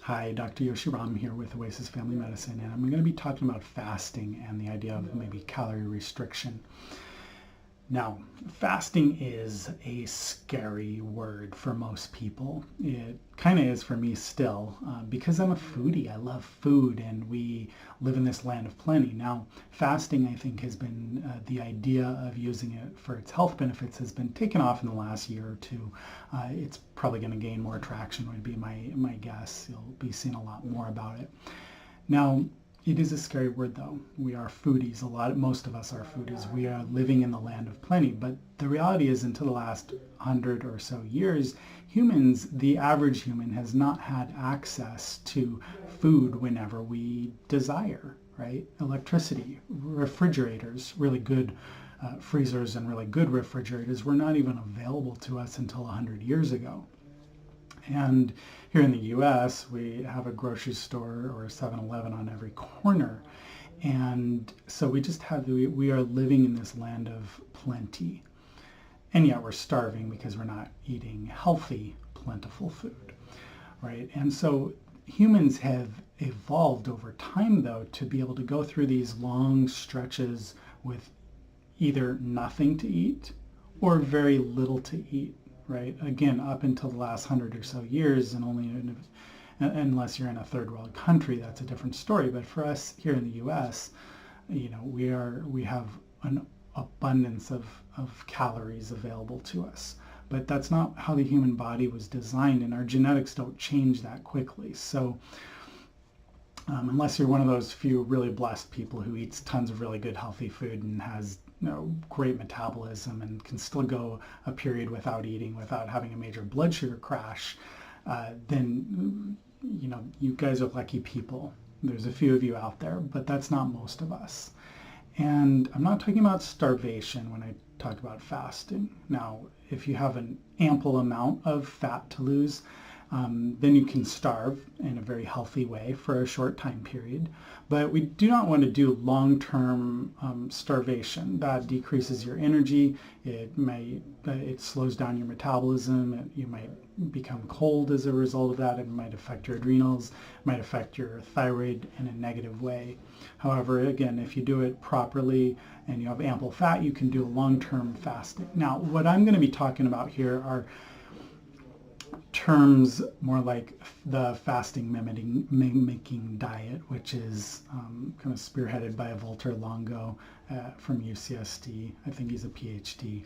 Hi, Dr. Yoshi Ram here with Oasis Family Medicine, and I'm going to be talking about fasting and the idea of maybe calorie restriction. Now, fasting is a scary word for most people. It kind of is for me still, because I'm a foodie. I love food, and we live in this land of plenty. Now, fasting, I think, has been the idea of using it for its health benefits has been taken off in the last year or two. It's probably going to gain more traction, would be my guess. You'll be seeing a lot more about it. Now, it is a scary word though. We are foodies. Most of us are foodies. We are living in the land of plenty. But the reality is, until the last 100 or so years, humans, the average human, has not had access to food whenever we desire, right? Electricity, refrigerators, really good freezers and really good refrigerators were not even available to us until 100 years ago. And here in the US, we have a grocery store or a 7-Eleven on every corner. And so we are living in this land of plenty. And yet we're starving because we're not eating healthy, plentiful food, right? And so humans have evolved over time, though, to be able to go through these long stretches with either nothing to eat or very little to eat. Right? Again, up until the last 100 or so years, and unless you're in a third world country, that's a different story. But for us here in the U.S., we have an abundance of calories available to us. But that's not how the human body was designed, and our genetics don't change that quickly. So unless you're one of those few really blessed people who eats tons of really good healthy food and has great metabolism and can still go a period without eating, without having a major blood sugar crash, then you guys are lucky people. There's a few of you out there, but that's not most of us. And I'm not talking about starvation when I talk about fasting. Now, if you have an ample amount of fat to lose, then you can starve in a very healthy way for a short time period. But we do not want to do long-term starvation. That decreases your energy. It slows down your metabolism. You might become cold as a result of that. It might affect your adrenals. It might affect your thyroid in a negative way. However, again, if you do it properly and you have ample fat, you can do long-term fasting. Now, what I'm going to be talking about here are terms more like the fasting mimicking diet, which is kind of spearheaded by Walter Longo from UCSD. I think he's a PhD.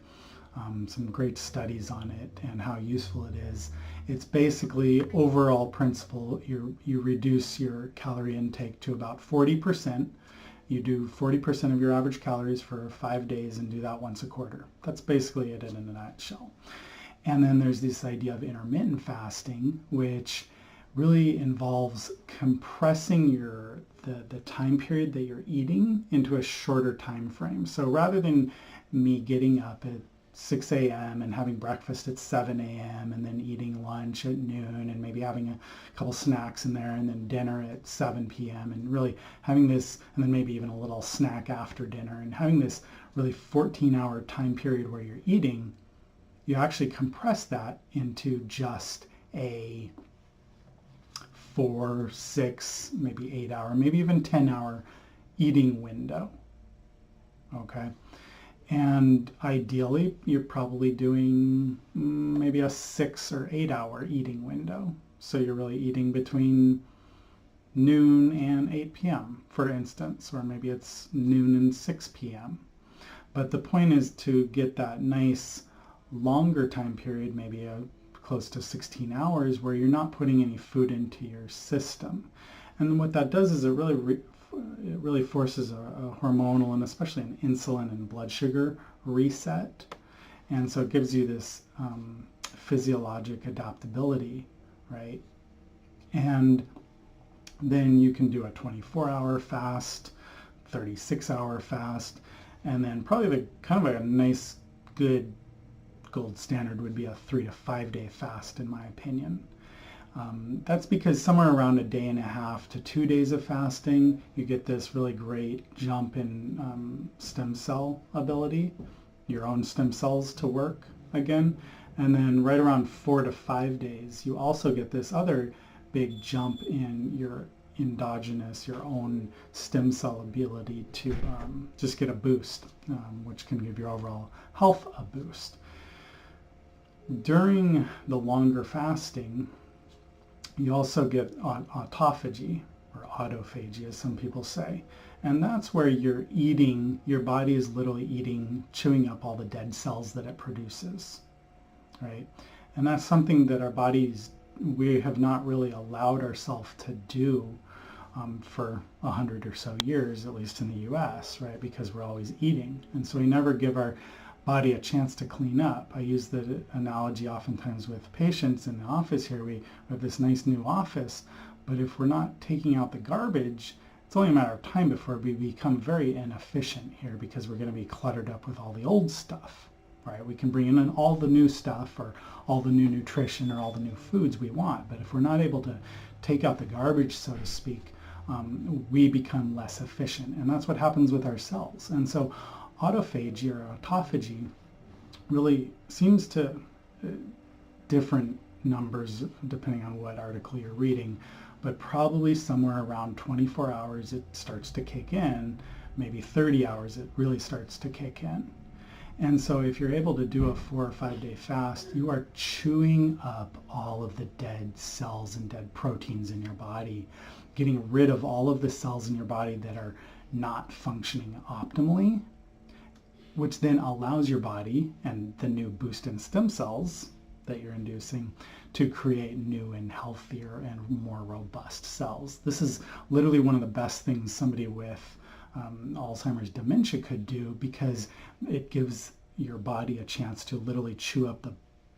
Some great studies on it and how useful it is. It's basically overall principle. You reduce your calorie intake to about 40%. You do 40% of your average calories for 5 days and do that once a quarter. That's basically it in a nutshell. And then there's this idea of intermittent fasting, which really involves compressing the time period that you're eating into a shorter time frame. So rather than me getting up at 6 a.m. and having breakfast at 7 a.m. and then eating lunch at noon and maybe having a couple snacks in there and then dinner at 7 p.m. and really having this, and then maybe even a little snack after dinner, and having this really 14-hour time period where you're eating, you actually compress that into just a 4, 6, maybe 8-hour, maybe even 10-hour eating window. Okay. And ideally, you're probably doing maybe a 6 or 8-hour eating window. So you're really eating between noon and 8 p.m., for instance, or maybe it's noon and 6 p.m. But the point is to get that nice longer time period, maybe close to 16 hours, where you're not putting any food into your system. And what that does is it really forces a hormonal and especially an insulin and blood sugar reset. And so it gives you this physiologic adaptability, right? And then you can do a 24-hour fast, 36-hour fast, and then probably the kind of a nice, good gold standard would be a 3 to 5 day fast, in my opinion. That's because somewhere around a day and a half to 2 days of fasting, you get this really great jump in stem cell ability, your own stem cells to work again. And then right around 4 to 5 days, you also get this other big jump in your endogenous, your own stem cell ability to just get a boost, which can give your overall health a boost. During the longer fasting, you also get autophagy, or autophagy, as some people say. And that's where you're eating, your body is literally eating, chewing up all the dead cells that it produces, right? And that's something that our bodies, we have not really allowed ourselves to do for 100 or so years, at least in the US, right? Because we're always eating. And so we never give our body a chance to clean up. I use the analogy oftentimes with patients in the office here. We have this nice new office, but if we're not taking out the garbage, it's only a matter of time before we become very inefficient here, because we're going to be cluttered up with all the old stuff, right? We can bring in all the new stuff or all the new nutrition or all the new foods we want, but if we're not able to take out the garbage, so to speak, we become less efficient. And that's what happens with our cells. And so autophagy or autophagy really seems to different numbers depending on what article you're reading, but probably somewhere around 24 hours it starts to kick in, maybe 30 hours it really starts to kick in. And so if you're able to do a 4 or 5 day fast, you are chewing up all of the dead cells and dead proteins in your body, getting rid of all of the cells in your body that are not functioning optimally, which then allows your body and the new boost in stem cells that you're inducing to create new and healthier and more robust cells. This is literally one of the best things somebody with Alzheimer's dementia could do, because it gives your body a chance to literally chew up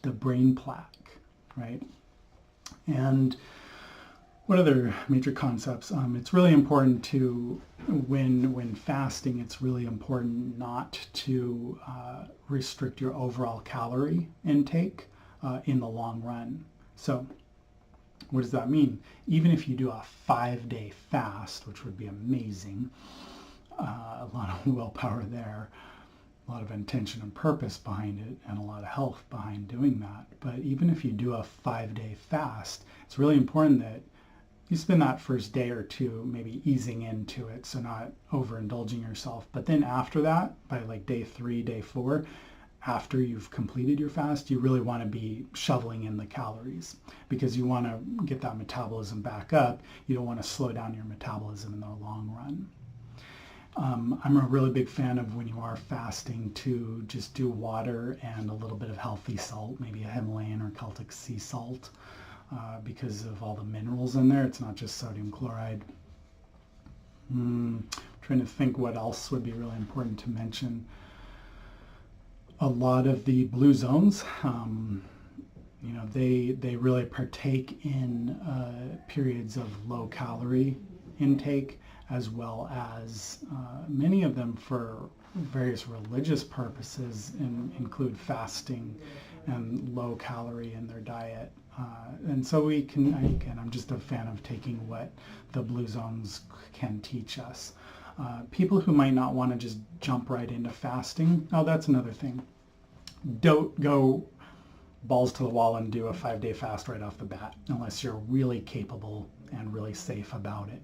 the brain plaque, right? And what other major concepts? It's really important to, when fasting, it's really important not to restrict your overall calorie intake in the long run. So what does that mean? Even if you do a 5 day fast, which would be amazing, a lot of willpower there, a lot of intention and purpose behind it, and a lot of health behind doing that. But even if you do a 5 day fast, it's really important that you spend that first day or two maybe easing into it, so not overindulging yourself. But then after that, by like day 3, day 4, after you've completed your fast, you really want to be shoveling in the calories, because you want to get that metabolism back up. You don't want to slow down your metabolism in the long run. I'm a really big fan of, when you are fasting, to just do water and a little bit of healthy salt, maybe a Himalayan or Celtic sea salt, because of all the minerals in there. It's not just sodium chloride. Trying to think what else would be really important to mention. A lot of the blue zones, they really partake in periods of low calorie intake, as well as many of them for various religious purposes include fasting and low calorie in their diet. And so we can, again, I'm just a fan of taking what the blue zones can teach us. People who might not want to just jump right into fasting, that's another thing. Don't go balls to the wall and do a 5 day fast right off the bat, unless you're really capable and really safe about it.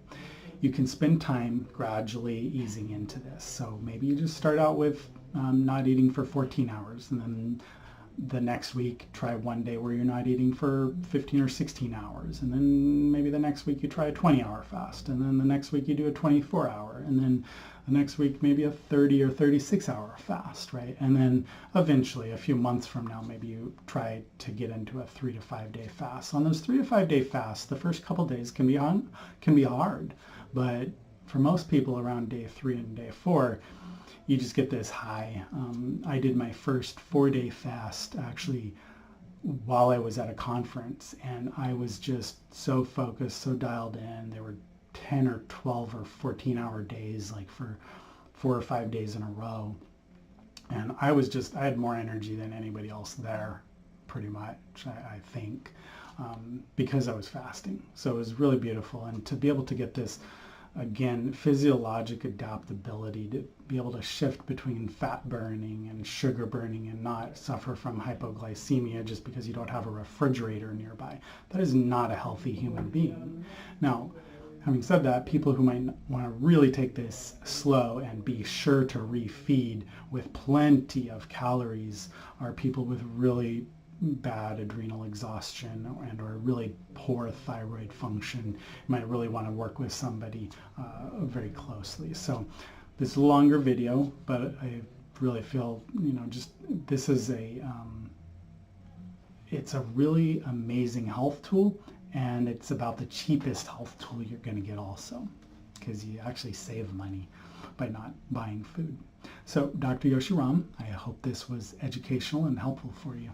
You can spend time gradually easing into this. So maybe you just start out with not eating for 14 hours, and then the next week try 1 day where you're not eating for 15 or 16 hours, and then maybe the next week you try a 20-hour fast, and then the next week you do a 24-hour, and then the next week maybe a 30 or 36-hour fast, right? And then eventually, a few months from now, maybe you try to get into a 3 to 5 day fast. On those 3 to 5 day fasts, the first couple days can be hard, but for most people around day 3 and day 4, you just get this high. I did my first 4 day fast actually while I was at a conference, and I was just so focused, so dialed in. There were 10 or 12 or 14-hour days, like for 4 or 5 days in a row. And I had more energy than anybody else there, pretty much, I think, because I was fasting. So it was really beautiful. And to be able to get this again, physiologic adaptability to be able to shift between fat burning and sugar burning and not suffer from hypoglycemia just because you don't have a refrigerator nearby. That is not a healthy human being. Now, having said that, people who might want to really take this slow and be sure to refeed with plenty of calories are people with really bad adrenal exhaustion and or really poor thyroid function. You might really want to work with somebody very closely. So this is a longer video, but I really feel, just this is it's a really amazing health tool, and it's about the cheapest health tool you're going to get also, because you actually save money by not buying food. So Dr. Yoshi Ram, I hope this was educational and helpful for you.